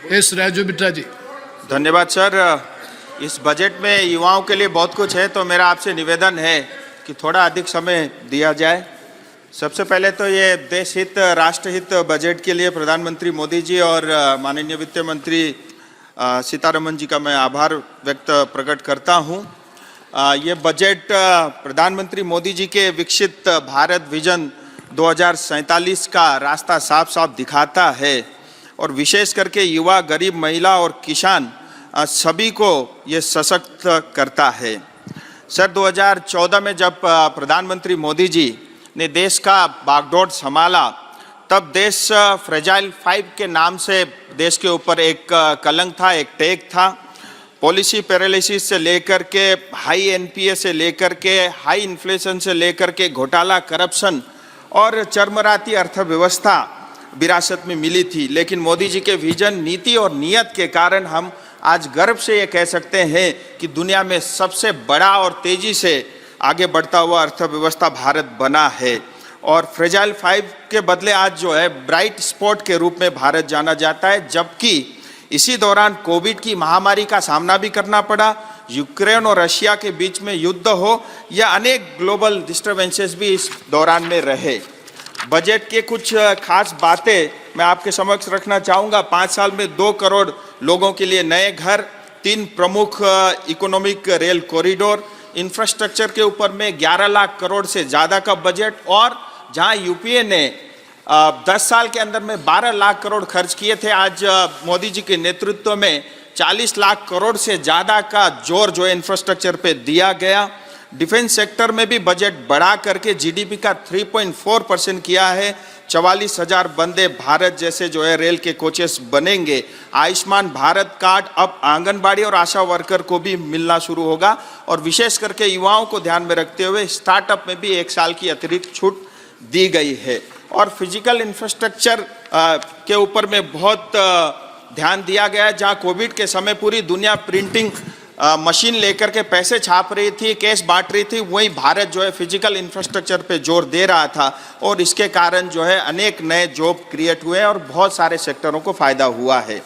S Raju Bitta जी। धन्यवाद sir. इस budget में युवाओं के लिए बहुत कुछ है, तो मेरा आपसे निवेदन है कि थोड़ा अधिक समय दिया जाए। सबसे पहले तो ये देश हित राष्ट्रहित बजट के लिए प्रधानमंत्री मोदी जी और माननीय वित्त मंत्री सीतारमन जी का मैं आभार व्यक्त प्रकट करता हूँ। ये बजट प्रधानमंत्री मोदी जी के विकसित भारत विजन 2047 का रास्ता साफ साफ दिखाता है और विशेष करके युवा, गरीब, महिला और किसान सभी को ये सशक्त करता है। सर 2014 में जब प्रधानमंत्री मोदी जी ने देश का बागडोर संभाला, तब देश फ्रेजाइल 5 के नाम से देश के ऊपर एक कलंक था, एक टैग था। पॉलिसी पैरालिसिस से लेकर के हाई एनपीए से लेकर के हाई इन्फ्लेशन से लेकर के घोटाला, करप्शन और चरमराती अर्थव्यवस्था विरासत में मिली थी। लेकिन मोदी जी के विजन, नीति और नियत के कारण हम आज गर्व से ये कह सकते हैं कि दुनिया में सबसे बड़ा और तेजी से आगे बढ़ता हुआ अर्थव्यवस्था भारत बना है। और फ्रेजाइल 5 के बदले आज जो है ब्राइट स्पॉट के रूप में भारत जाना जाता है। जबकि इसी दौरान कोविड की महामारी का सामना भी करना पड़ा, यूक्रेन और रशिया के बीच में युद्ध हो या अनेक ग्लोबल डिस्टर्बेंसेस भी इस दौरान में रहे। बजट के कुछ खास बातें मैं आपके समक्ष रखना चाहूँगा। 5 साल में 2 करोड़ लोगों के लिए नए घर, 3 प्रमुख इकोनॉमिक रेल कॉरिडोर, इंफ्रास्ट्रक्चर के ऊपर में 11 लाख करोड़ से ज़्यादा का बजट, और जहां यूपीए ने 10 साल के अंदर में 12 लाख करोड़ खर्च किए थे, आज मोदी जी के नेतृत्व में 40 लाख करोड़ से ज़्यादा का जोर जो है इंफ्रास्ट्रक्चर पे दिया गया। डिफेंस सेक्टर में भी बजट बढ़ा करके जीडीपी का 3.4% किया है। 44,000 वंदे भारत जैसे जो है रेल के कोचेस बनेंगे। आयुष्मान भारत कार्ड अब आंगनबाड़ी और आशा वर्कर को भी मिलना शुरू होगा। और विशेष करके युवाओं को ध्यान में रखते हुए स्टार्टअप में भी 1 साल की अतिरिक्त छूट दी गई है। और फिजिकल इंफ्रास्ट्रक्चर के ऊपर में बहुत ध्यान दिया गया है। जहाँ कोविड के समय पूरी दुनिया प्रिंटिंग मशीन लेकर के पैसे छाप रही थी, कैश बांट रही थी, वही भारत जो है फिजिकल इंफ्रास्ट्रक्चर पे जोर दे रहा था। और इसके कारण जो है अनेक नए जॉब क्रिएट हुए और बहुत सारे सेक्टरों को फायदा हुआ है।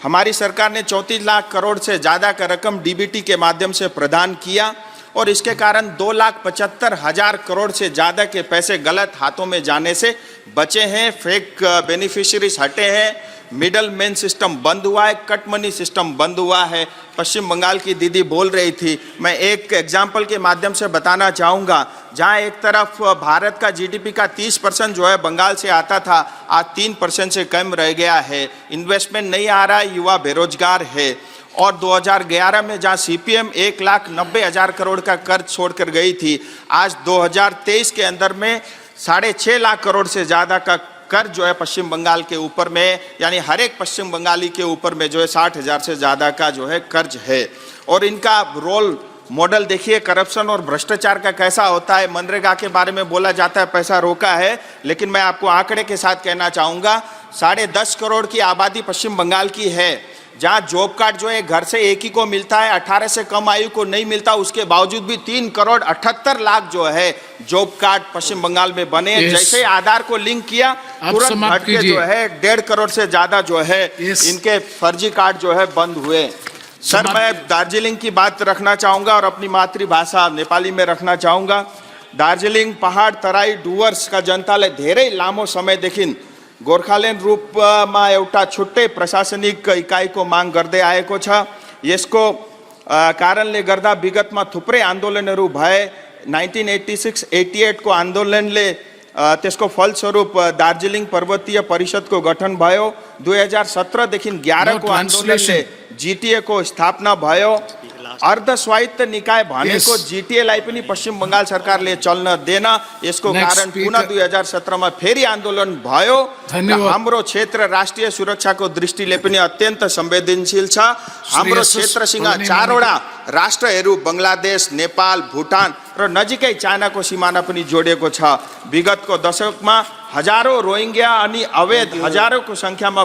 हमारी सरकार ने 34 लाख करोड़ से ज़्यादा का रकम डीबीटी के माध्यम से प्रदान किया और इसके कारण 2,75,000 करोड़ से ज़्यादा के पैसे गलत हाथों में जाने से बचे हैं। फेक बेनिफिशियरीज हटे हैं, मिडल मैन सिस्टम बंद हुआ है, कट मनी सिस्टम बंद हुआ है। पश्चिम बंगाल की दीदी बोल रही थी, मैं एक एग्जाम्पल के माध्यम से बताना चाहूँगा। जहाँ एक तरफ भारत का जीडीपी का 30% जो है बंगाल से आता था, आज 3% से कम रह गया है। इन्वेस्टमेंट नहीं आ रहा है, युवा बेरोजगार है। और 2011 में जहाँ सीपीएम 1,90,000 करोड़ का कर्ज छोड़कर गई थी, आज 2023 के अंदर में 6.5 लाख करोड़ से ज़्यादा का कर्ज जो है पश्चिम बंगाल के ऊपर में, यानी हर एक पश्चिम बंगाली के ऊपर में जो है 60,000 से ज़्यादा का जो है कर्ज है। और इनका रोल मॉडल देखिए करप्शन और भ्रष्टाचार का कैसा होता है। मनरेगा के बारे में बोला जाता है पैसा रोका है, लेकिन मैं आपको आंकड़े के साथ कहना चाहूँगा 10.5 करोड़ की आबादी पश्चिम बंगाल की है, जहाँ जॉब कार्ड जो है घर से एक ही को मिलता है, 18 से कम आयु को नहीं मिलता। उसके बावजूद भी 3 करोड़ 78 लाख जो है जॉब कार्ड पश्चिम बंगाल में बने। जैसे आधार को लिंक किया, तुरंत घट के जो है 1.5 करोड़ से ज्यादा जो है इनके फर्जी कार्ड जो है बंद हुए। सर मैं दार्जिलिंग की बात रखना चाहूँगा और अपनी मातृभाषा नेपाली में रखना चाहूँगा। दार्जिलिंग पहाड़ तराई डुवर्स का जनताले धेरै लामो समयदेखि गोर्खाल्यान्ड रूपमा एउटा छुट्टै प्रशासनिक इकाइको माग गर्दै आएको छ। यसको कारणले गर्दा विगतमा थुप्रै आन्दोलनहरू भए। 1986-88 को आन्दोलनले त्यसको फलस्वरूप दार्जिलिङ पर्वतीय परिषदको गठन भयो। 2017 देखि 11 को आन्दोलनले जीटीए को स्थापना भयो। अर्ध स्वायत्त निकाय भनेको जीटीएलाई पनि पश्चिम बंगाल सरकारले चल्न देन। यसको कारण पुनः 2017 में फेरि आन्दोलन भयो। हाम्रो क्षेत्र राष्ट्रिय सुरक्षाको दृष्टिले पनि अत्यन्त संवेदनशील छ। हाम्रो क्षेत्रसँग 4वटा राष्ट्रहरू बंगलादेश, नेपाल, भुटान र नजिकै चाइनाको सीमाना पनि जोडिएको छ। विगतको दशकमा हजारौं रोहिंग्या अनि अवैध हजारौंको संख्यामा